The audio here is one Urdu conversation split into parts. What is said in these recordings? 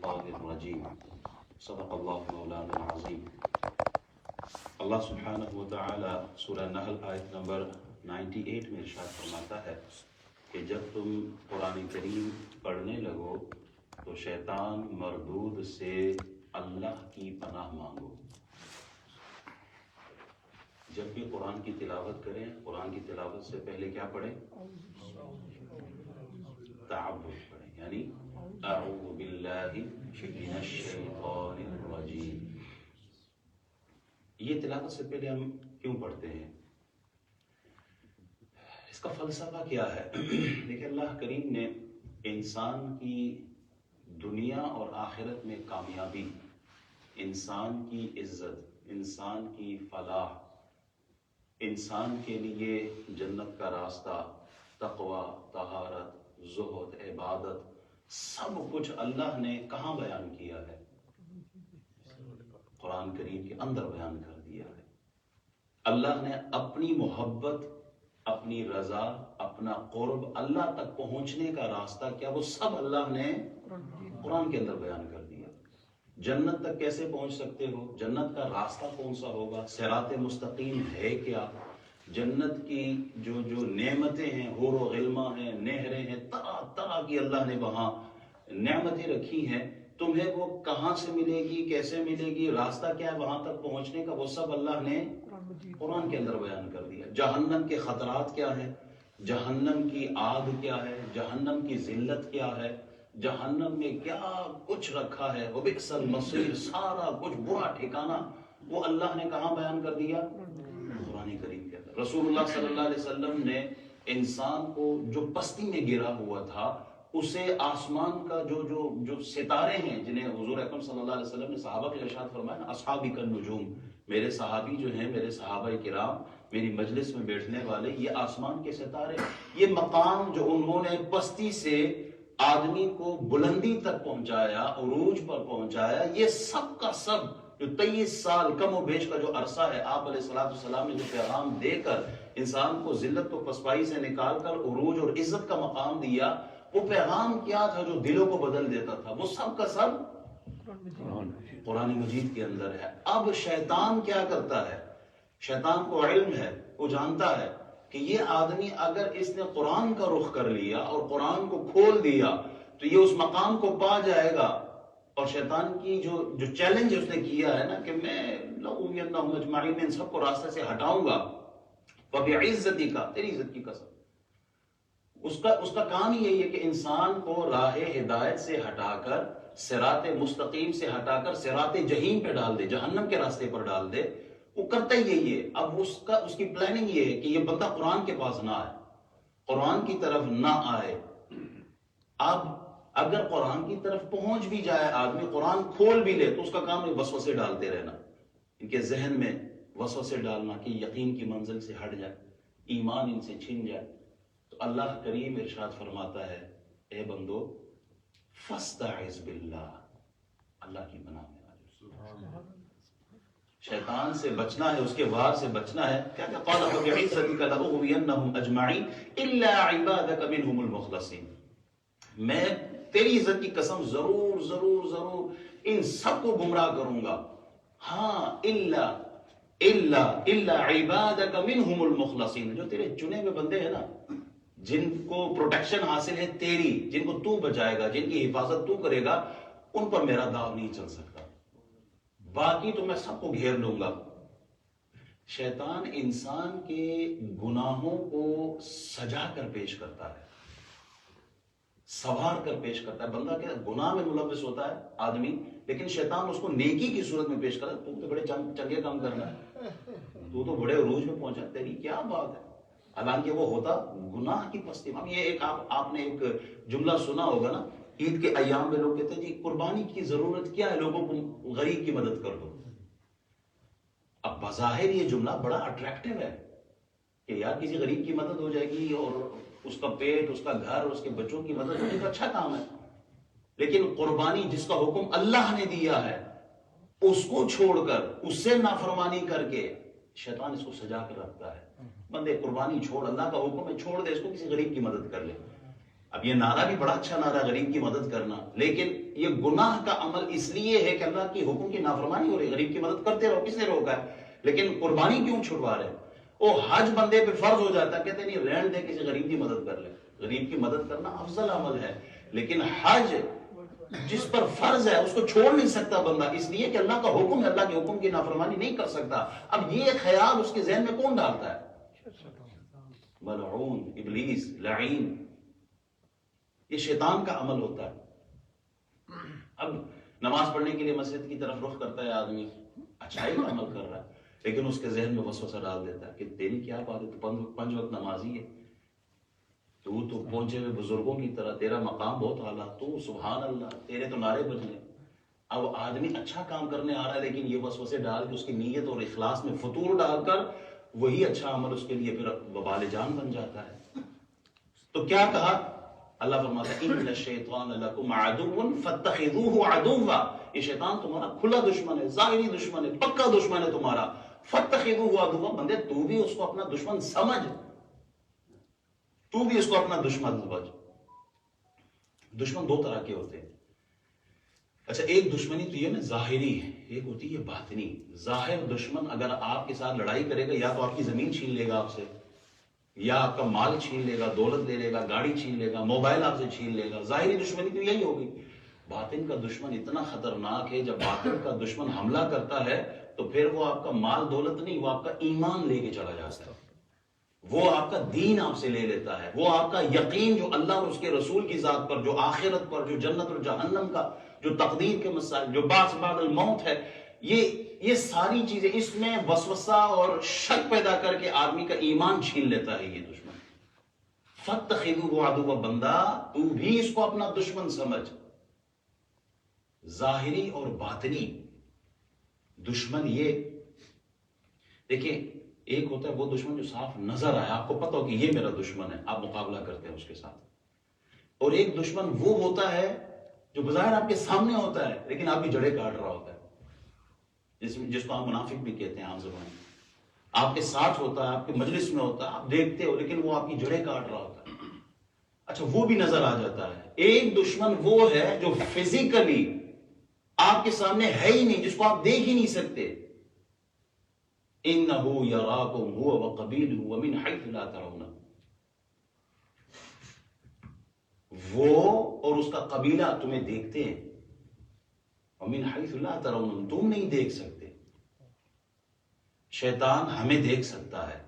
الشیطان الرجیم صدق اللہ مولانا العظیم۔ اللہ سبحانہ و تعالی سورہ نحل آیت نمبر 98 میں ارشاد فرماتا ہے کہ جب تم قرآن کریم پڑھنے لگو تو شیطان مردود سے اللہ کی پناہ مانگو۔ جب بھی قرآن کی تلاوت کریں، قرآن کی تلاوت سے پہلے کیا پڑھیں؟ تعوذ پڑھیں، یعنی اعوذ باللہ من الشیطان الرجیم۔ یہ تلاوت سے پہلے ہم کیوں پڑھتے ہیں؟ اس کا فلسفہ کیا ہے؟ دیکھیں، اللہ کریم نے انسان کی دنیا اور آخرت میں کامیابی، انسان کی عزت، انسان کی فلاح، انسان کے لیے جنت کا راستہ، تقوی، طہارت، زہد، عبادت، سب کچھ اللہ نے کہاں بیان کیا ہے؟ قرآن کریم کے اندر بیان کر دیا ہے۔ اللہ نے اپنی محبت، اپنی رضا، اپنا قرب، اللہ تک پہنچنے کا راستہ کیا، وہ سب اللہ نے قرآن کے اندر بیان کر دیا۔ جنت تک کیسے پہنچ سکتے ہو؟ جنت کا راستہ کون سا ہوگا؟ صراط مستقیم ہے کیا؟ جنت کی جو نعمتیں ہیں، حور و غلمہ ہیں، نہریں ہیں، طرح طرح کی اللہ نے وہاں نعمتیں رکھی ہیں، تمہیں وہ کہاں سے ملے گی، کیسے ملے گی، راستہ کیا ہے وہاں تک پہنچنے کا، وہ سب اللہ نے قرآن کے اندر بیان کر دیا۔ جہنم کے خطرات کیا ہیں، جہنم کی آگ کیا ہے، جہنم کی ذلت کیا ہے، جہنم میں کیا کچھ رکھا ہے، وبئس المصیر، سارا کچھ برا ٹھکانہ وہ اللہ نے کہاں بیان کر دیا؟ قرآن کریم کے اندر۔ رسول اللہ صلی اللہ علیہ وسلم نے انسان کو جو پستی میں گرا ہوا تھا، اسے آسمان کا جو ستارے ہیں، جنہیں حضور اکرم صلی اللہ علیہ وسلم نے صحابہ کے ارشاد فرمایا نا، اصحابی کالنجوم، میرے صحابی جو ہیں، میرے صحابہ کرام، میری مجلس میں بیٹھنے والے، یہ آسمان کے ستارے، یہ مقام جو انہوں نے پستی سے آدمی کو بلندی تک پہنچایا، عروج پر پہنچایا، یہ سب کا سب جو 23 سال کم و بیش کا جو عرصہ ہے، آپ علیہ السلام نے جو پیغام دے کر انسان کو ذلت و پسپائی سے نکال کر عروج اور عزت کا مقام دیا، وہ پیغام کیا تھا جو دلوں کو بدل دیتا تھا؟ وہ سب کا سب قرآن مجید کے اندر ہے۔ اب شیطان کیا کرتا ہے؟ شیطان کو علم ہے، وہ جانتا ہے کہ یہ آدمی اگر اس نے قرآن کا رخ کر لیا اور قرآن کو کھول دیا تو یہ اس مقام کو پا جائے گا۔ اور شیطان کی جو چیلنج اس نے کیا ہے نا کہ میں لَأُغْوِيَنَّهُمْ أَجْمَعِينَ، میں ان سب کو راستے سے ہٹاؤں گا، فَبِعِزَّتِكَ، تیری عزت کی قسم۔ اس کا کام یہی ہے کہ انسان کو راہ ہدایت سے ہٹا کر، صراط مستقیم سے ہٹا کر صراط جہیم پہ ڈال دے، جہنم کے راستے پر ڈال دے۔ وہ کرتا ہی یہی ہے۔ اب اس کی پلاننگ یہ ہے کہ یہ بندہ قرآن کے پاس نہ آئے، قرآن کی طرف نہ آئے۔ اب اگر قرآن کی طرف پہنچ بھی جائے آدمی، قرآن کھول بھی لے، تو اس کا کام ہے وسوسے ڈالتے رہنا، ان کے ذہن میں وسوسے ڈالنا کہ یقین کی منزل سے ہٹ جائے، ایمان ان سے چھن جائے۔ تو اللہ کریم ارشاد فرماتا ہے، اے بندو فاستعذ باللہ، اللہ کی پناہ میں آ جاؤ۔ شیطان سے بچنا ہے، اس کے وار سے بچنا ہے۔ کیا کہ قال فبعزتک لأغوینہم اجمعین الا عبادک منہم المخلصین، میں تیری عزت کی قسم ضرور ضرور ضرور ان سب کو گمراہ کروں گا، ہاں الا عبادک منہم المخلصین، جو تیرے چنے ہوئے بندے ہیں نا، جن کو پروٹیکشن حاصل ہے تیری، جن کو تو بچائے گا، جن کی حفاظت تو کرے گا، ان پر میرا داؤ نہیں چل سکتا، باقی تو میں سب کو گھیر لوں گا۔ شیطان انسان کے گناہوں کو سجا کر پیش کرتا ہے، سنوار کر پیش کرتا ہے۔ بندہ کیا گناہ میں ملوث ہوتا ہے آدمی، لیکن شیطان اس کو نیکی کی صورت میں پیش کرتا ہے۔ تو بڑے چنگے کام کرنا ہے، تو بڑے عروج میں پہنچا، تیری کیا بات ہے، حالانکہ وہ ہوتا گناہ کی پستی میں۔ اب یہ ایک آپ نے ایک جملہ سنا ہوگا نا، عید کے ایام میں لوگ کہتے ہیں جی قربانی کی ضرورت کیا ہے، لوگوں کو غریب کی مدد کر دو۔ اب بظاہر یہ جملہ بڑا اٹریکٹیو ہے کہ یار کسی غریب کی مدد ہو جائے گی اور اس کا پیٹ، اس کا گھر، اس کے بچوں کی مدد ہونے کا اچھا کام ہے، لیکن قربانی جس کا حکم اللہ نے دیا ہے اس کو چھوڑ کر، اس سے نافرمانی کر کے شیطان اس کو سجا کر رکھتا ہے۔ بندے قربانی چھوڑ، اللہ کا حکم ہے چھوڑ دے اس کو، کسی غریب کی مدد کر لے۔ اب یہ نعرہ بھی بڑا اچھا نعرہ، غریب کی مدد کرنا، لیکن یہ گناہ کا عمل اس لیے ہے کہ اللہ کی حکم کی نافرمانی ہو رہی ہے۔ غریب کی مدد کرتے رہو، کس نے روکا ہے؟ لیکن قربانی کیوں چھڑوا رہے؟ وہ حج بندے پہ فرض ہو جاتا ہے، کہتے نہیں رہن دے، کسی غریب کی مدد کر لے۔ غریب کی مدد کرنا افضل عمل ہے، لیکن حج جس پر فرض ہے اس کو چھوڑ نہیں سکتا بندہ، اس لیے کہ اللہ کا حکم ہے، اللہ کے حکم کی نافرمانی نہیں کر سکتا۔ اب یہ خیال اس کے ذہن میں کون ڈالتا ہے؟ ملعون، ابلیس، لعین، یہ شیطان کا عمل ہوتا ہے۔ اب نماز پڑھنے کے لیے مسجد کی طرف رخ کرتا ہے آدمی، اچھائی کا عمل کر رہا ہے، لیکن اس کے ذہن میں وسوسہ ڈال دیتا ہے کہ تیری کیا بات ہے، تو پنج وقت نمازی ہے، تو پہنچے ہوئے بزرگوں کی طرح، تیرا مقام بہت اعلیٰ، تو سبحان اللہ، تیرے تو نعرے بجنے۔ اب آدمی اچھا کام کرنے آ رہا ہے، لیکن یہ وسوسے ڈال کے اس کی نیت اور اخلاص میں فطور ڈال کر وہی اچھا عمل اس کے لیے پھر وبال جان بن جاتا ہے۔ تو کیا کہا اللہ فرماتا ہے ان الشیطان لکم عدو فاتخذوہ عدوا، یہ شیطان تمہارا کھلا دشمن ہے، ظاہری دشمن ہے، پکا دشمن ہے تمہارا۔ فاتخذوہ عدوا، بندے تو بھی اس کو اپنا دشمن سمجھ، تو بھی اس کو اپنا دشمن سمجھ۔ دشمن دو طرح کے ہوتے ہیں۔ اچھا، ایک دشمنی تو یہ نا ظاہری ہے، ایک ہوتی ہے باطنی۔ ظاہر دشمن اگر آپ کے ساتھ لڑائی کرے گا، یا تو آپ کی زمین چھین لے گا آپ سے، یا آپ کا مال چھین لے گا، دولت لے لے گا، گاڑی چھین لے گا، موبائل آپ سے چھین لے گا۔ ظاہری دشمنی تو یہی ہوگی۔ باطن کا دشمن اتنا خطرناک ہے، جب باطن کا دشمن حملہ کرتا ہے تو پھر وہ آپ کا مال دولت نہیں، وہ آپ کا ایمان لے کے چلا جاتا ہے، وہ آپ کا دین آپ سے لے لیتا ہے، وہ آپ کا یقین جو اللہ اور اس کے رسول کی ذات پر، جو آخرت پر، جو جنت اور جہنم کا، جو تقدیر کے مسائل، جو بعث بعد الموت ہے، یہ ساری چیزیں اس میں وسوسہ اور شک پیدا کر کے آدمی کا ایمان چھین لیتا ہے یہ دشمن۔ فاتخذوہ عدوا، بندہ تو بھی اس کو اپنا دشمن سمجھ۔ ظاہری اور باطنی دشمن یہ دیکھیں، ایک ہوتا ہے وہ دشمن جو صاف نظر آئے، آپ کو پتہ ہو کہ یہ میرا دشمن ہے، آپ مقابلہ کرتے ہیں اس کے ساتھ۔ اور ایک دشمن وہ ہوتا ہے جو بظاہر آپ کے سامنے ہوتا ہے، لیکن آپ کی جڑیں کاٹ رہا ہوتا ہے، جس کو آپ منافق بھی کہتے ہیں عام زبان میں۔ آپ کے ساتھ ہوتا ہے، آپ کے مجلس میں ہوتا ہے، آپ دیکھتے ہو، لیکن وہ آپ کی جڑیں کاٹ رہا ہوتا ہے۔ اچھا، وہ بھی نظر آ جاتا ہے۔ ایک دشمن وہ ہے جو فزیکلی آپ کے سامنے ہے ہی نہیں، جس کو آپ دیکھ ہی نہیں سکتے۔ إِنَّهُ يَرَاكُمْ هُوَ وَقَبِيلُهُ وَمِنْ حَيْثُ لَا تَرَوْنَ، وہ اور اس کا قبیلہ تمہیں دیکھتے ہیں، وَمِنْ حَيْثُ لَا تَرَوْنَ، تم نہیں دیکھ سکتے۔ شیطان ہمیں دیکھ سکتا ہے۔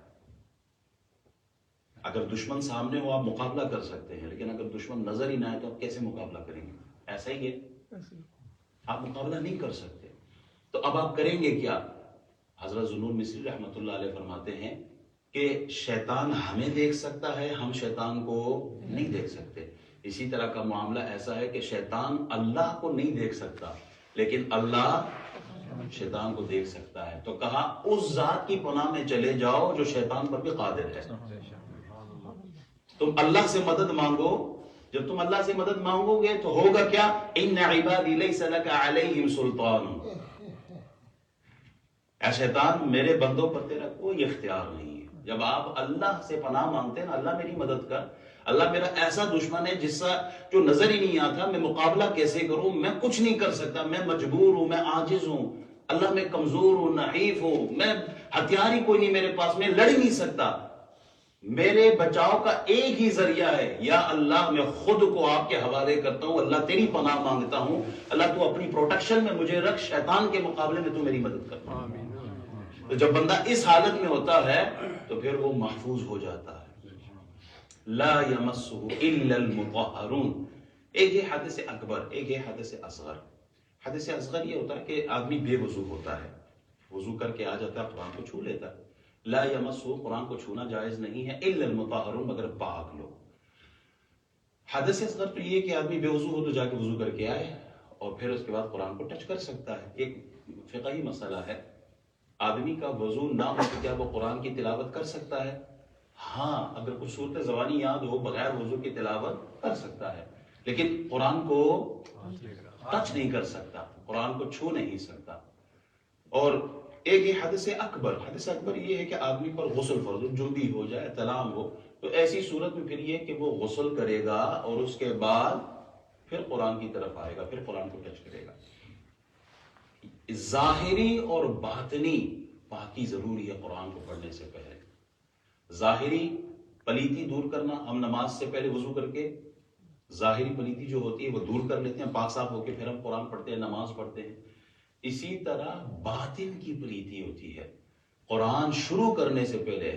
اگر دشمن سامنے ہو آپ مقابلہ کر سکتے ہیں، لیکن اگر دشمن نظر ہی نہ آئے تو آپ کیسے مقابلہ کریں گے؟ ایسا ہی ہے، آپ مقابلہ نہیں کر سکتے۔ تو اب آپ کریں گے کیا؟ حضرت ذوالنور مصری رحمۃ اللہ علیہ فرماتے ہیں کہ شیطان ہمیں دیکھ سکتا ہے، ہم شیطان کو نہیں دیکھ سکتے۔ اسی طرح کا معاملہ ایسا ہے کہ شیطان اللہ کو نہیں دیکھ سکتا، لیکن اللہ شیطان کو دیکھ سکتا ہے۔ تو کہا اس ذات کی پناہ میں چلے جاؤ جو شیطان پر بھی قادر ہے۔ تم اللہ سے مدد مانگو، جب تم اللہ سے مدد مانگو گے تو ہوگا کیا؟ ان عبادی لیس لک علیہم سلطان، اے شیطان میرے بندوں پر تیرا کوئی اختیار نہیں ہے۔ جب آپ اللہ سے پناہ مانگتے ہیں نا، اللہ میری مدد کر، اللہ میرا ایسا دشمن ہے جس سے جو نظر ہی نہیں آتا، میں مقابلہ کیسے کروں، میں کچھ نہیں کر سکتا، میں مجبور ہوں، میں عاجز ہوں، اللہ میں کمزور ہوں، نحیف ہوں، میں ہتھیار ہی کوئی نہیں میرے پاس، میں لڑ ہی نہیں سکتا، میرے بچاؤ کا ایک ہی ذریعہ ہے، یا اللہ میں خود کو آپ کے حوالے کرتا ہوں، اللہ تیری پناہ مانگتا ہوں، اللہ تو اپنی پروٹیکشن میں مجھے رکھ، شیطان کے مقابلے میں تو میری مدد کر۔ تو جب بندہ اس حالت میں ہوتا ہے تو پھر وہ محفوظ ہو جاتا ہے۔ لا یمسہ الا المطہرون۔ ایک ہے حدث اکبر، ایک ہے حدث اصغر۔ حدث اصغر یہ ہوتا ہے کہ آدمی بے وضو ہوتا ہے، وضو کر کے آ جاتا ہے، قرآن کو چھو لیتا ہے۔ لا یمسہ، قرآن کو چھونا جائز نہیں ہے، الا المطہرون، مگر پاک لوگ۔ حدث اصغر تو یہ کہ آدمی بے وضو ہو تو جا کے وضو کر کے آئے اور پھر اس کے بعد قرآن کو ٹچ کر سکتا ہے۔ ایک فقہی مسئلہ ہے، آدمی کا وضو نہ ہو تو کیا وہ قرآن کی تلاوت کر سکتا ہے؟ ہاں، اگر کچھ صورت زبانی یاد ہو بغیر وضو کی تلاوت کر سکتا ہے، لیکن قرآن کو ٹچ نہیں کر سکتا، قرآن کو چھو نہیں سکتا۔ اور ایک یہ حدث اکبر، حدث اکبر یہ ہے کہ آدمی پر غسل فرض ہو، جنبی ہو جائے، احتلام ہو، تو ایسی صورت میں پھر یہ کہ وہ غسل کرے گا اور اس کے بعد پھر قرآن کی طرف آئے گا، پھر قرآن کو ٹچ کرے گا۔ ظاہری اور باطنی پاکی ضروری ہے قرآن کو پڑھنے سے پہلے۔ ظاہری پلیتی دور کرنا، ہم نماز سے پہلے وضو کر کے ظاہری پلیتی جو ہوتی ہے وہ دور کر لیتے ہیں، پاک صاف ہو کے پھر ہم قرآن پڑھتے ہیں، نماز پڑھتے ہیں۔ اسی طرح باطن کی پلیتی ہوتی ہے، قرآن شروع کرنے سے پہلے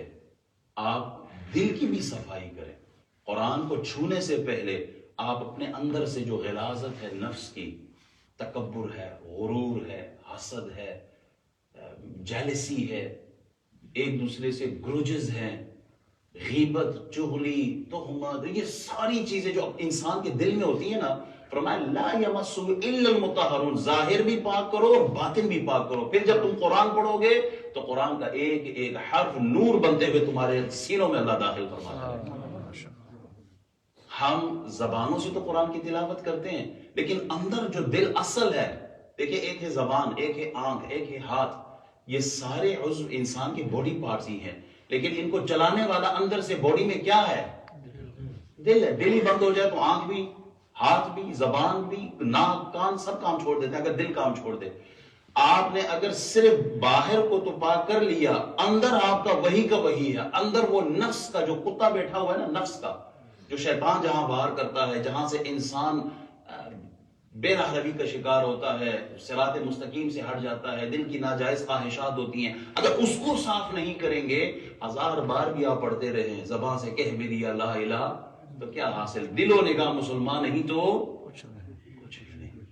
آپ دل کی بھی صفائی کریں۔ قرآن کو چھونے سے پہلے آپ اپنے اندر سے جو غلاظت ہے نفس کی، تکبر ہے، غرور ہے، حسد ہے، جیلسی ہے، ایک دوسرے سے گروجز ہیں، غیبت، چغلی، تہمت، یہ ساری چیزیں جو انسان کے دل میں ہوتی ہیں نا، فرمایا لا یمسہ الا المطہرون، ظاہر بھی پاک کرو اور باطن بھی پاک کرو۔ پھر جب تم قرآن پڑھو گے تو قرآن کا ایک ایک حرف نور بنتے ہوئے تمہارے سینوں میں اللہ داخل فرماتا ہے۔ ہم زبانوں سے تو قرآن کی تلاوت کرتے ہیں، لیکن اندر جو دل اصل ہے، دیکھیں ایک ہے زبان، ایک ہے آنکھ، ایک ہے ہاتھ، یہ سارے عضو انسان کے باڈی پارٹس ہی ہیں، لیکن ان کو چلانے والا اندر سے باڈی میں کیا ہے؟ دل ہے۔ دل ہی بند ہو جائے تو آنکھ بھی، ہاتھ بھی، زبان بھی، ناک، کان سب کام چھوڑ دیتے ہیں اگر دل کام چھوڑ دے۔ آپ نے اگر صرف باہر کو تو پاک کر لیا، اندر آپ کا وہی ہے، اندر وہ نفس کا جو کتا بیٹھا ہوا ہے نا، نفس کا جو شیطان جہاں باہر کرتا ہے، جہاں سے انسان بے راہ روی کا شکار ہوتا ہے، صراط مستقیم سے ہٹ جاتا ہے، دل کی ناجائز خواہشات ہوتی ہیں، اگر اس کو صاف نہیں کریں گے، ہزار بار بھی آپ پڑھتے رہیں، زبان سے کہہ بھی دیا لا الہ، تو کیا حاصل؟ دل و نگاہ مسلمان نہیں تو کچھ بھی نہیں۔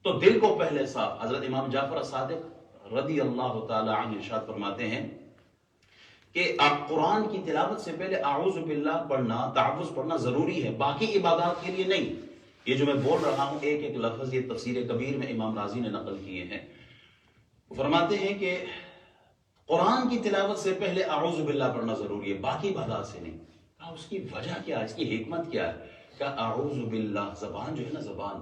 تو دل کو پہلے صاف۔ حضرت امام جعفر صادق رضی اللہ تعالی عنہ ارشاد فرماتے ہیں کہ آپ قرآن کی تلاوت سے پہلے اعوذ باللہ پڑھنا، تعوذ پڑھنا ضروری ہے، باقی عبادات کے لیے نہیں۔ یہ جو میں بول رہا ہوں ایک ایک لفظ، یہ تفسیر کبیر میں امام رازی نے نقل کیے ہیں۔ فرماتے ہیں کہ قرآن کی تلاوت سے پہلے اعوذ باللہ پڑھنا ضروری ہے، باقی عبادات سے نہیں۔ کہا اس کی وجہ کیا ہے، اس کی حکمت کیا ہے؟ کہ اعوذ باللہ، زبان جو ہے نا، زبان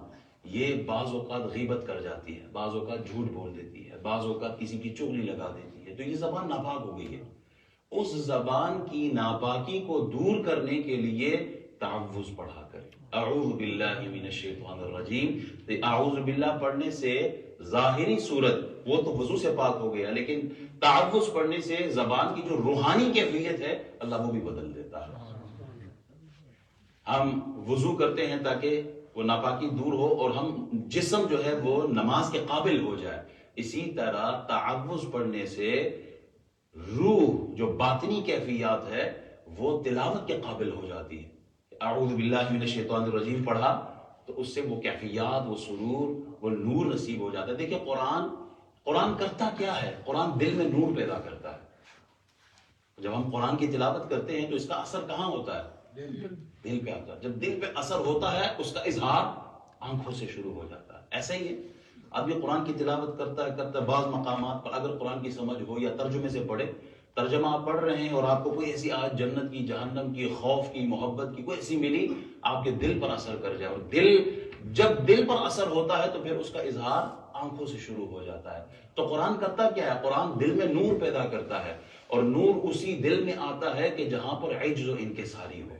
یہ بعض اوقات غیبت کر جاتی ہے، بعض اوقات جھوٹ بول دیتی ہے، بعض اوقات کسی کی چغلی لگا دیتی ہے، تو یہ زبان ناپاک ہو گئی ہے۔ اس زبان کی ناپاکی کو دور کرنے کے لیے تعوذ پڑھا کریں، اعوذ باللہ من الشیطان الرجیم۔ اعوذ باللہ پڑھنے سے ظاہری صورت وہ تو وضو سے پاک ہو گیا، لیکن تعوذ پڑھنے سے زبان کی جو روحانی کیفیت ہے اللہ وہ بھی بدل دیتا ہے۔ ہم وضو کرتے ہیں تاکہ وہ ناپاکی دور ہو اور ہم جسم جو ہے وہ نماز کے قابل ہو جائے، اسی طرح تعوذ پڑھنے سے روح جو باطنی کیفیات ہے وہ تلاوت کے قابل ہو جاتی ہے۔ اعوذ باللہ من الشیطان الرجیم پڑھا تو اس سے وہ کیفیات، وہ سرور، وہ نور نصیب ہو جاتا ہے۔ دیکھیں قرآن کرتا کیا ہے؟ قرآن دل میں نور پیدا کرتا ہے۔ جب ہم قرآن کی تلاوت کرتے ہیں تو اس کا اثر کہاں ہوتا ہے؟ دل پہ آتا ہے۔ جب دل پہ اثر ہوتا ہے اس کا اظہار آنکھوں سے شروع ہو جاتا ہے۔ ایسا ہی ہے، اب یہ قرآن کی تلاوت کرتا ہے بعض مقامات پر اگر قرآن کی سمجھ ہو یا ترجمے سے پڑھے، ترجمہ آپ پڑھ رہے ہیں اور آپ کو کوئی ایسی آیت جنت کی، جہنم کی، خوف کی، محبت کی کوئی ایسی ملی، آپ کے دل پر اثر کر جائے، اور جب دل پر اثر ہوتا ہے تو پھر اس کا اظہار آنکھوں سے شروع ہو جاتا ہے۔ تو قرآن کرتا کیا ہے؟ قرآن دل میں نور پیدا کرتا ہے، اور نور اسی دل میں آتا ہے کہ جہاں پر عجز و انکساری ہو۔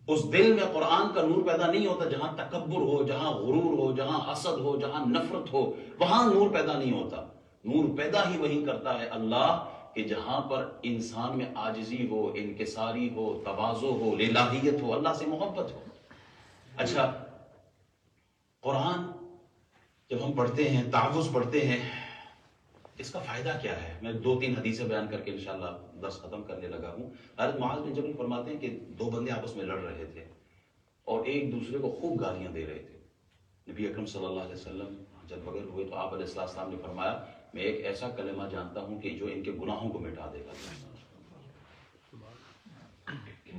اس دل میں قرآن کا نور پیدا نہیں ہوتا جہاں تکبر ہو، جہاں غرور ہو، جہاں حسد ہو، جہاں نفرت ہو، وہاں نور پیدا نہیں ہوتا۔ نور پیدا ہی وہی کرتا ہے اللہ کہ جہاں پر انسان میں عاجزی ہو، انکساری ہو، تواضع ہو، الہیت ہو، اللہ سے محبت ہو۔ اچھا، قرآن جب ہم پڑھتے ہیں، تعوذ پڑھتے ہیں، اس کا فائدہ کیا ہے؟ میں 2-3 حدیثیں بیان کر کے انشاءاللہ درس ختم کرنے لگا ہوں۔ حضرت معاذ بن جبل فرماتے ہیں کہ 2 بندے آپس میں لڑ رہے تھے اور ایک دوسرے کو خوب گالیاں دے رہے تھے۔ نبی اکرم صلی اللہ علیہ وسلم جب بغیر ہوئے تو آپ علیہ السلام نے فرمایا میں ایک ایسا کلمہ جانتا ہوں کہ جو ان کے گناہوں کو مٹا دے گا۔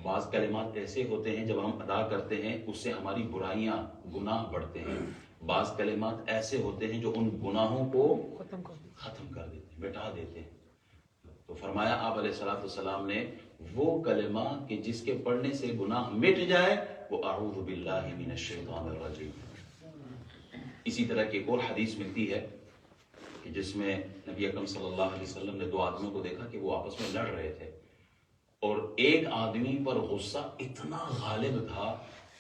بعض کلمات ایسے ہوتے ہیں جب ہم ادا کرتے ہیں اس سے ہماری برائیاں، گناہ بڑھتے ہیں، بعض کلمات ایسے ہوتے ہیں جو ان گناہوں کو ختم کر دیتے ہیں، مٹا دیتے ہیں۔ تو فرمایا آپ علیہ السلام نے وہ کلمہ کہ جس کے پڑھنے سے گناہ مٹ جائے وہ اعوذ باللہ من الشیطان الرجیم۔ اسی طرح کی ایک اور حدیث ملتی ہے کہ جس میں نبی اکرم صلی اللہ علیہ وسلم نے 2 آدمیوں کو دیکھا کہ وہ آپس میں لڑ رہے تھے، اور ایک آدمی پر غصہ اتنا غالب تھا،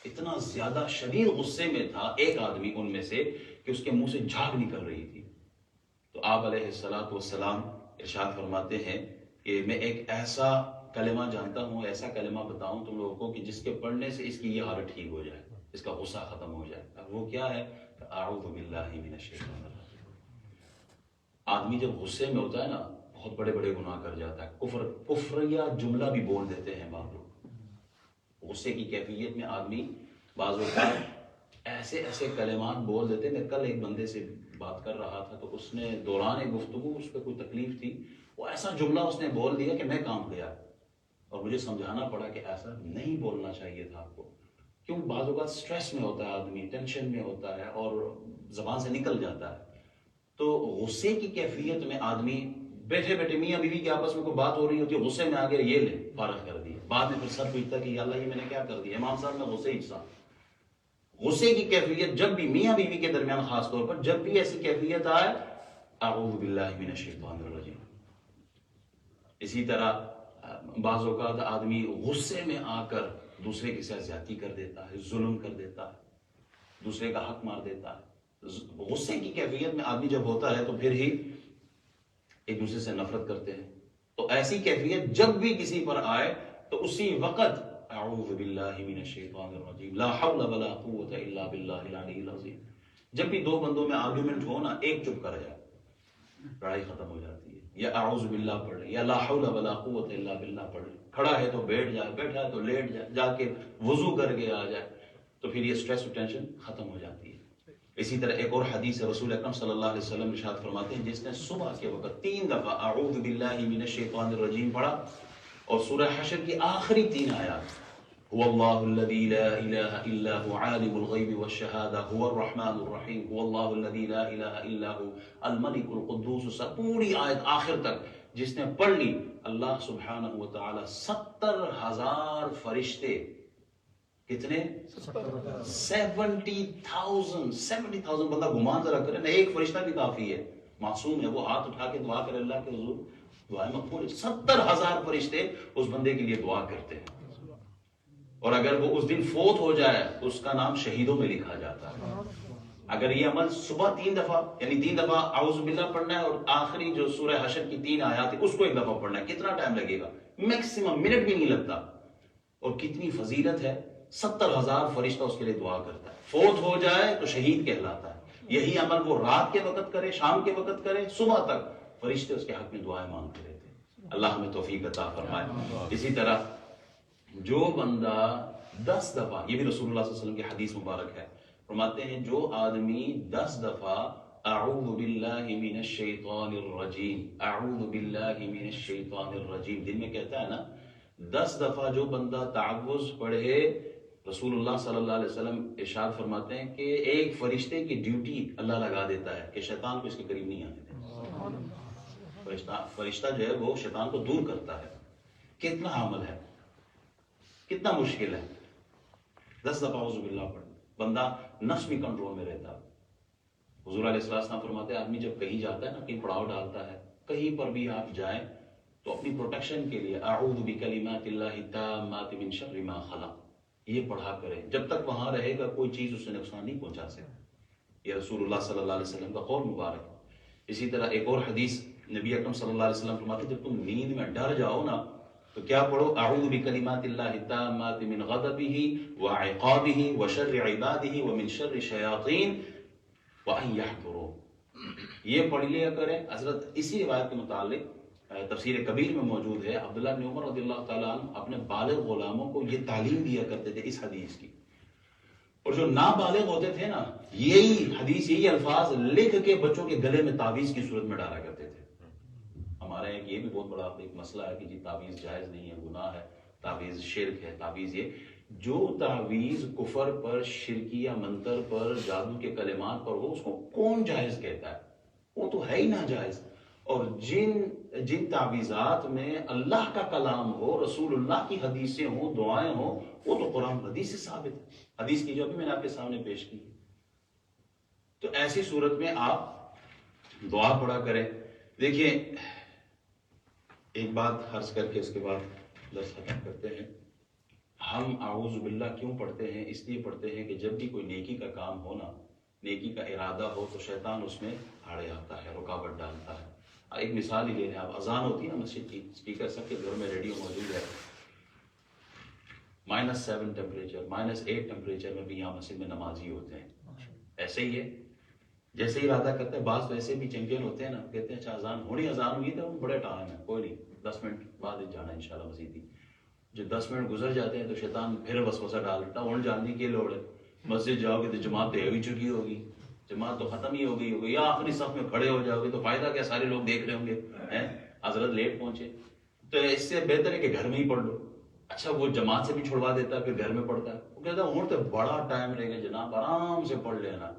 اتنا زیادہ شدید غصے میں تھا ایک آدمی ان میں سے کہ اس کے منہ سے جھاگ نکل رہی تھی. تو آپ علیہ الصلوۃ والسلام ارشاد فرماتے ہیں کہ میں ایک ایسا کلمہ جانتا ہوں، ایسا کلمہ بتاؤں تم لوگوں کو کہ جس کے پڑھنے سے اس کی یہ حالت ٹھیک ہو جائے، اس کا غصہ ختم ہو جائے. اب وہ کیا ہے؟ اعوذ باللہ من الشیطان الرجیم. آدمی جب غصے میں ہوتا ہے نا بہت بڑے بڑے گناہ کر جاتا ہے، کفریہ جملہ بھی بول دیتے ہیں بعض لوگ. غصے کی کیفیت میں آدمی بعض اوقات ایسے ایسے کلمات بول دیتے. میں کل ایک بندے سے بات کر رہا تھا تو اس نے دوران ایک گفتگو، اس پہ کوئی تکلیف تھی، وہ ایسا جملہ اس نے بول دیا کہ میں کام گیا، اور مجھے سمجھانا پڑا کہ ایسا نہیں بولنا چاہیے تھا آپ کو. کیوں؟ بعض اوقات سٹریس میں ہوتا ہے آدمی، ٹینشن میں ہوتا ہے اور زبان سے نکل جاتا ہے. تو غصے کی کیفیت میں آدمی بیٹھے بیٹھے میاں بیوی کے آپس میں کوئی بات ہو رہی ہوتی ہے، غصے میں آ گیا یہ لے فارغ کر دیا، بعد میں پھر سر پوچھتا کہ یا اللہ یہ میں نے کیا کر دیا. امام صاحب میں غصے انسان. غصے کی کیفیت جب بھی میاں بیوی کے درمیان خاص طور پر جب بھی ایسی کیفیت آئے، اعوذ باللہ من الشیطان الرجیم. اسی طرح بعض اوقات آدمی غصے میں آ کر دوسرے کے ساتھ زیادتی کر دیتا ہے، ظلم کر دیتا ہے، دوسرے کا حق مار دیتا ہے. غصے کی کیفیت میں آدمی جب ہوتا ہے تو پھر ہی ایک دوسرے سے نفرت کرتے ہیں. تو ایسی کیفیت جب بھی کسی پر آئے تو اسی وقت اعوذ باللہ من الشیطان الرجیم، لا حول ولا قوت الا باللہ العلی العظیم. جب بھی دو بندوں میں آرگومنٹ ہو نا، ایک چپ کر جائے، لڑائی ختم ہو جاتی ہے. یا اعوذ باللہ پڑھ لے، یا لا حول ولا قوت الا باللہ پڑھ لے. کھڑا ہے تو بیٹھ جائے، بیٹھا ہے تو لیٹ جائے، جا کے وضو کر کے آ جائے، تو پھر یہ سٹریس اور ٹینشن ختم ہو جاتی ہے. اسی طرح ایک اور حدیث ہے، رسول اکرم صلی اللہ علیہ وسلم ارشاد فرماتے ہیں جس نے صبح کے وقت 3 دفعہ اعوذ باللہ من الشیطان الرجیم پڑھا اور سورہ حشر کی آخری 3 آیات، هو اللہ الذی لا الہ الا هو عالم الغیب والشہادہ هو الرحمن الرحیم هو اللہ الذی لا الہ الا هو الملک القدوس، سب پوری آیت آخر تک جس نے پڑھ لی، اللہ سبحانہ وتعالی 70,000 فرشتے، کتنے؟ 70,000 بندہ گمان ذرا کرے نا، ایک فرشتہ بھی کافی ہے، معصوم ہے، وہ ہاتھ اٹھا کے دعا کرے اللہ کے حضور دعائیں مقبول. 70,000 فرشتے اس بندے کے لیے دعا کرتے ہیں، اور اگر وہ اس دن فوت ہو جائے تو اس کا نام شہیدوں میں لکھا جاتا ہے. اگر یہ عمل صبح 3 دفعہ یعنی 3 دفعہ اعوذ باللہ پڑھنا ہے اور آخری جو سورہ حشر کی 3 آیات ہے اس کو 1 دفعہ پڑھنا ہے، کتنا ٹائم لگے گا؟ میکسیمم منٹ بھی نہیں لگتا. اور کتنی فضیلت ہے، 70,000 فرشتہ اس کے لیے دعا کرتا ہے. فوت ہو جائے تو شہید کہلاتا ہے. یہی عمل وہ رات کے وقت کرے، شام کے وقت کرے، صبح تک فرشتے اس کے حق میں دعائیں مانگتے رہتے ہیں. اللہ ہمیں توفیق عطا فرمائے. اسی طرح جو بندہ 10 دفعہ، یہ بھی رسول اللہ صلی اللہ علیہ وسلم کی حدیث مبارک ہے، فرماتے ہیں جو آدمی 10 دفعہ اعوذ باللہ من الشیطان الرجیم، اعوذ باللہ من الشیطان الرجیم دن میں کہتا ہے نا، 10 دفعہ جو بندہ تعوذ پڑھے، رسول اللہ صلی اللہ علیہ وسلم ارشاد فرماتے ہیں کہ ایک فرشتے کی ڈیوٹی اللہ لگا دیتا ہے کہ شیطان کو اس کے قریب نہیں آنے دیتا. فرشتہ جو ہے وہ شیطان کو دور کرتا ہے. کتنا عمل ہے، کتنا مشکل ہے. 10 دفعہ اعوذ باللہ پڑھ، بندہ نفس بھی کنٹرول میں رہتا. حضور علیہ السلام فرماتے ہیں آدمی جب کہیں جاتا ہے نا، کہیں پڑاؤ ڈالتا ہے، کہیں پر بھی آپ جائیں تو اپنی پروٹیکشن کے لیے اعوذ بکلمات اللہ التامات من شر ما خلق یہ پڑھا کرے. جب تک وہاں رہے گا کوئی چیز اسے نقصان نہیں پہنچا سکتی. یہ رسول اللہ صلی اللہ علیہ وسلم کا قول مبارک. اسی طرح ایک اور حدیث نبی اکرم صلی اللہ علیہ وسلم فرماتے ہیں جب تم نیند میں ڈر جاؤ نا تو کیا پڑھو؟ اعوذ بکلمات اللہ التامات من غضبہ وعقابہ وشر عبادہ ومن شر الشیاطین وان یحضرون. یہ پڑھ لیا کریں. حضرت اسی روایت کے متعلق تفسیر کبیر میں موجود ہے، عبداللہ بن عمر رضی اللہ تعالیٰ عنہ اپنے بالغ غلاموں کو یہ تعلیم دیا کرتے تھے اس حدیث کی، اور جو نابالغ ہوتے تھے نا یہی حدیث، یہی الفاظ لکھ کے بچوں کے گلے میں تعویذ کی صورت میں ڈالا کرتے تھے. ہمارے یہ بھی بہت بڑا ایک مسئلہ ہے کہ جی تعویذ جائز نہیں ہے، گناہ ہے، تعویذ شرک ہے، تعویذ یہ جو تعویذ کفر پر، شرکیہ منتر پر، جادو کے کلمات پر ہو اس کو کون جائز کہتا ہے؟ وہ تو ہے ہی ناجائز. اور جن تعویذات میں اللہ کا کلام ہو، رسول اللہ کی حدیثیں ہوں، دعائیں ہوں، وہ تو قرآن حدیث سے ثابت ہے. حدیث کی جو بھی میں نے آپ کے سامنے پیش کی. تو ایسی صورت میں آپ دعا پڑھا کریں. دیکھیں ایک بات عرض کر کے اس کے بعد درس ختم کرتے ہیں. ہم اعوذ باللہ کیوں پڑھتے ہیں؟ اس لیے پڑھتے ہیں کہ جب بھی کوئی نیکی کا کام ہونا، نیکی کا ارادہ ہو، تو شیطان اس میں آڑے آتا ہے، رکاوٹ ڈالتا ہے. ایک مثال ہی لے لیں آپ، اذان ہوتی ہے نا مسجد کی، اسپیکر سب کے گھر میں ریڈیو موجود ہے، -7 ٹیمپریچر، -8 ٹیمپریچر میں بھی یہاں مسجد میں نمازی ہوتے ہیں. ایسے ہی ہے، جیسے ہی ارادہ کرتے ہیں. بعض ویسے بھی چیمپئن ہوتے ہیں نا، کہتے ہیں اچھا اذان ہوئی تو بڑے ٹائم ہے، کوئی نہیں 10 منٹ بعد ہی جانا ہے انشاءاللہ مسجد. جو 10 منٹ گزر جاتے ہیں تو شیطان پھر وسوسہ ڈالتا ہے، اور جاننے کی لوڑ ہے، مسجد جاؤ گے تو جماعت تو ہو چکی ہوگی، جماعت تو ختم ہی ہو گئی ہوگی، یا آخری صف میں کھڑے ہو جاؤ گے تو فائدہ کیا، سارے لوگ دیکھ رہے ہوں گے حضرت لیٹ پہنچے. تو اس سے بہتر ہے کہ گھر میں ہی پڑھ لو. اچھا وہ جماعت سے بھی چھڑوا دیتا ہے، پھر گھر میں پڑھتا ہے. وہ کہتا ہے اور تو بڑا ٹائم رہے گا جناب، آرام سے پڑھ لینا.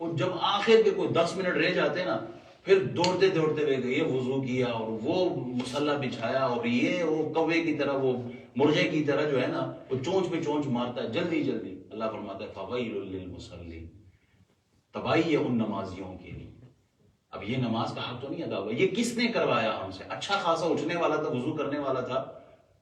اور جب آخر کے کوئی 10 منٹ رہ جاتے نا، پھر دوڑتے دوڑتے رہ گئے، یہ وضو کیا اور وہ مصلی بچھایا، اور یہ وہ کوے کی طرح، وہ مرغے کی طرح جو ہے نا، وہ چونچ پہ چونچ مارتا ہے جلدی جلدی. اللہ فرماتا ہے فویل للمصلین، تباہی ہے ان نمازیوں کے لیے. اب یہ نماز کا حق تو نہیں ادا ہوا، یہ کس نے کروایا ہم سے؟ اچھا خاصا اٹھنے والا تھا، وضو کرنے والا تھا،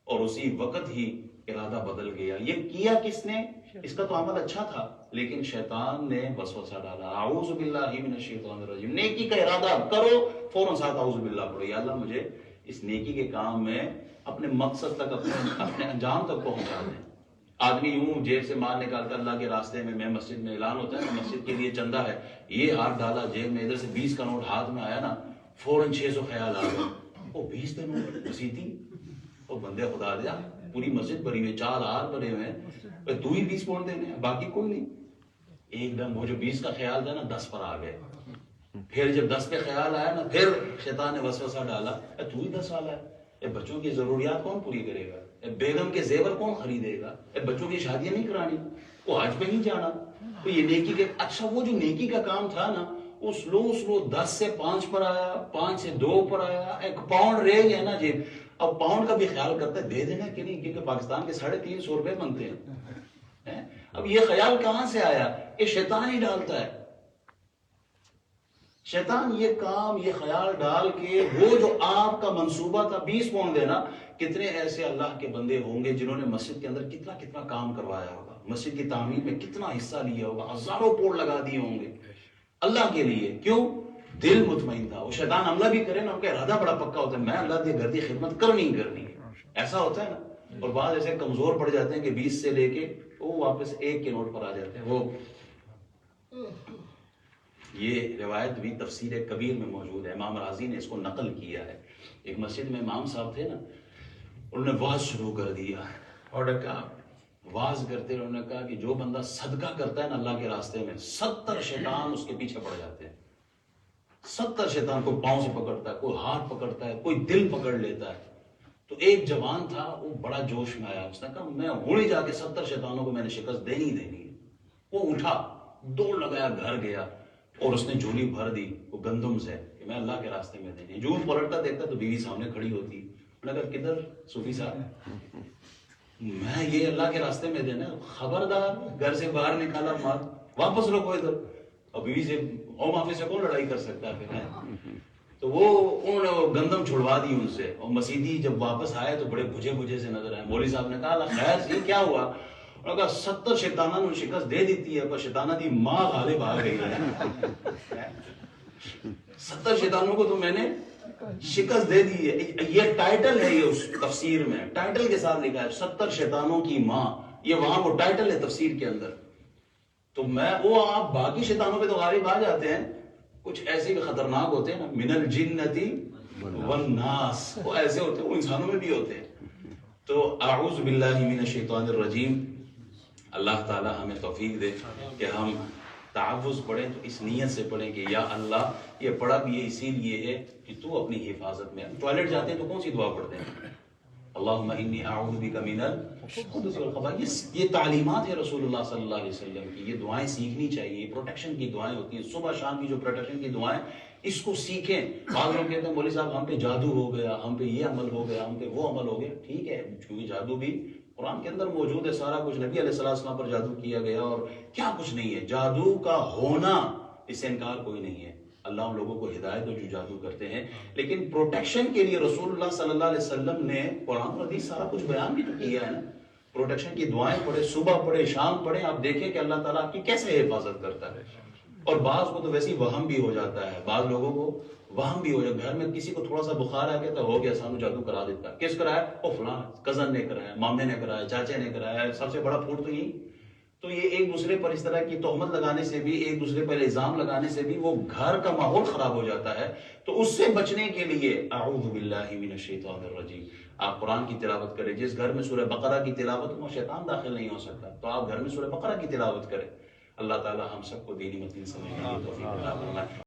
اور اسی وقت ہی ارادہ بدل گیا. یہ کیا کس نے؟ اس کا تو عمل اچھا تھا، لیکن شیطان نے وسوسہ ڈالا. اعوذ باللہ من الشیطان الرجیم. نیکی کا ارادہ کرو، فوراً ساتھ اعوذ باللہ پڑھو، یا اللہ مجھے اس نیکی کے کام میں اپنے مقصد تک، اپنے انجام تک پہنچا دیں. آدمی یوں جیب سے مال نکال کر اللہ کے راستے میں مسجد میں اعلان ہوتا ہے نا، مسجد کے لیے چندہ ہے، یہ ہاتھ ڈالا جیب میں، ادھر سے 20 کا نوٹ ہاتھ میں آیا نا، فوراً 600 خیال آ گئے. وہ 20 کا نوٹ مسیحی، وہ بندے خدا دیا، پوری مسجد بھری ہوئی، 4 ہار بنے ہوئے ہیں، تو ہی 20 پاؤنڈ دینے ہیں، باقی کوئی نہیں. ایک دم وہ جو 20 کا خیال تھا نا، 10 پر آ گئے. پھر جب 10 پہ خیال آیا نا، پھر شیطان نے وسوسہ ڈالا، تو ہی 10 والا ہے، بچوں کی ضروریات کون پوری کرے گا، بیگم کے زیور کون خریدے گا، بچوں کی شادیاں نہیں کرانی، وہ حج پہ نہیں جانا. تو یہ نیکی کے، اچھا وہ جو نیکی کا کام تھا نا، وہ سلو 10 سے 5 پر آیا، 5 سے 2 پر آیا، 1 پاؤنڈ رہ گیا نا جی. اب پاؤنڈ کا بھی خیال کرتا ہے دے دینا کہ نہیں، کیونکہ پاکستان کے 350 روپے بنتے ہیں. اب یہ خیال کہاں سے آیا؟ یہ شیطان ہی ڈالتا ہے. شیطان یہ کام، یہ خیال ڈال کے، وہ جو آپ کا منصوبہ تھا 20 پاؤنڈ دینا، کتنے ایسے اللہ کے بندے ہوں گے جنہوں نے مسجد کے اندر کتنا کتنا کام کروایا ہوگا، مسجد کی تعمیر میں کتنا حصہ لیا ہوگا، ہزاروں پوڑ لگا دیے ہوں گے اللہ کے لیے. کیوں؟ دل مطمئن تھا. وہ شیطان حملہ بھی کرے نا، ان کا ارادہ بڑا پکا ہوتا ہے، میں اللہ کے گھر کی خدمت کرنی ہے. ایسا ہوتا ہے نا. اور بعض ایسے کمزور پڑ جاتے ہیں کہ 20 سے لے کے وہ واپس 1 کے نوٹ پر آ جاتے ہیں. وہ یہ روایت بھی تفسیر کبیر میں موجود ہے، امام راضی نے اس کو نقل کیا ہے. ایک مسجد میں امام صاحب تھے نا، انہوں نے واز شروع کر دیا، اور واز کرتے انہوں نے کہا کہ جو بندہ صدقہ کرتا ہے نا اللہ کے راستے میں، 70 شیطان اس کے پیچھے پڑ جاتے ہیں. 70 شیطان، کوئی پاؤں سے پکڑتا ہے، کوئی ہاتھ پکڑتا ہے، کوئی دل پکڑ لیتا ہے. تو ایک جوان تھا، وہ بڑا جوش میں آیا، اس نے کہا میں ہوڑی جا کے 70 شیطانوں کو میں نے شکست دینی ہے. وہ اٹھا، دوڑ لگایا، گھر گیا، اور اس نے جھولی بھر دی، وہ گندم سے، کہ میں اللہ کے راستے میں دینی. جو پلٹتا دیکھتا تو بیوی سامنے کھڑی ہوتی. انہوں نے کہا کدھر صوفی صاحب، میں یہ اللہ کے راستے میں دینا. خبردار، گھر سے باہر نکالا، مار واپس رکھو ادھر. اور بیوی سے، ہوم آفس سے کون لڑائی کر سکتا ہے پھر. تو وہ انہوں نے وہ گندم چھڑوا دی ان سے. اور مسیحی جب واپس آئے تو بڑے بجھے بجھے سے نظر آئے. مولوی صاحب نے کہا خیر یہ کیا ہوا؟ انہوں نے کہا 70 شیطانہ نے شکست دے دیتی ہے، پر شیطانہ دی ماں غالب آ گئی ہے. 70 شیطانوں کو تو میں نے شکست دے دی ہے. یہ ٹائٹل ہے، یہ اس تفسیر میں ٹائٹل کے ساتھ لکھا ہے 70 شیطانوں کی ماں. یہ وہاں وہ ٹائٹل ہے تفسیر کے اندر. تو میں وہ آپ باقی شیطانوں پہ تو غالب آ جاتے ہیں، کچھ ایسے بھی خطرناک ہوتے ہیں نا، من الجنتی والناس، وہ ایسے ہوتے ہیں، وہ انسانوں میں بھی ہوتے ہیں. تو اعوذ باللہ من الشیطان الرجیم. اللہ تعالی ہمیں توفیق دے کہ ہم تعوذ پڑھیں تو اس نیت سے پڑھیں کہ یا اللہ، یہ پڑھا بھی یہ اسی لیے ہے کہ تو اپنی حفاظت میں. ٹوائلٹ جاتے ہیں تو کون سی دعا پڑھتے ہیں؟ اللہم انی اعوذ بک من الخبث والخبائث. یہ تعلیمات ہے رسول اللہ صلی اللہ علیہ وسلم کی. یہ دعائیں سیکھنی چاہیے، یہ پروٹیکشن کی دعائیں ہوتی ہیں. صبح شام کی جو پروٹیکشن کی دعائیں، اس کو سیکھیں. بعض لوگ کہتے ہیں مولوی صاحب ہم پہ جادو ہو گیا، ہم پہ یہ عمل ہو گیا، ہم پہ وہ عمل ہو گیا. ٹھیک ہے، کیونکہ جادو بھی قرآن کے اندر موجود ہے، سارا کچھ نبی علیہ السلام پر جادو کیا گیا، اور کیا کچھ نہیں ہے. جادو کا ہونا اس سے انکار کوئی نہیں ہے. اللہ ان لوگوں کو ہدایت دو جو جادو کرتے ہیں. لیکن پروٹیکشن کے لیے رسول اللہ صلی اللہ علیہ وسلم نے قرآن و حدیث سارا کچھ بیان بھی تو کیا ہے نا. پروٹیکشن کی دعائیں پڑھے، صبح پڑھے، شام پڑھے، آپ دیکھیں کہ اللہ تعالیٰ آپ کی کیسے حفاظت کرتا ہے. اور بعض کو تو ویسے ہی وہم بھی ہو جاتا ہے، بعض لوگوں کو وہم بھی ہو جاتا ہے. گھر میں کسی کو تھوڑا سا بخار آ گیا تو ہو گیا سانو جادو کرا دیتا ہے. کس کرایا؟ او فلاں کزن نے کرایا، مامے نے کرایا، چاچے نے کرایا. سب سے بڑا پھوٹ تو یہی. تو یہ ایک دوسرے پر اس طرح کی تہمت لگانے سے بھی، ایک دوسرے پر الزام لگانے سے بھی وہ گھر کا ماحول خراب ہو جاتا ہے. تو اس سے بچنے کے لیے اعوذ باللہ من الشیطان الرجیم آپ قرآن کی تلاوت کریں. جس گھر میں سورہ بقرہ کی تلاوت ہو شیطان داخل نہیں ہو سکتا، تو آپ گھر میں سورہ بقرہ کی تلاوت کریں. اللہ تعالی ہم سب کو دینی متین سمجھنے کی توفیق عطا فرمائے.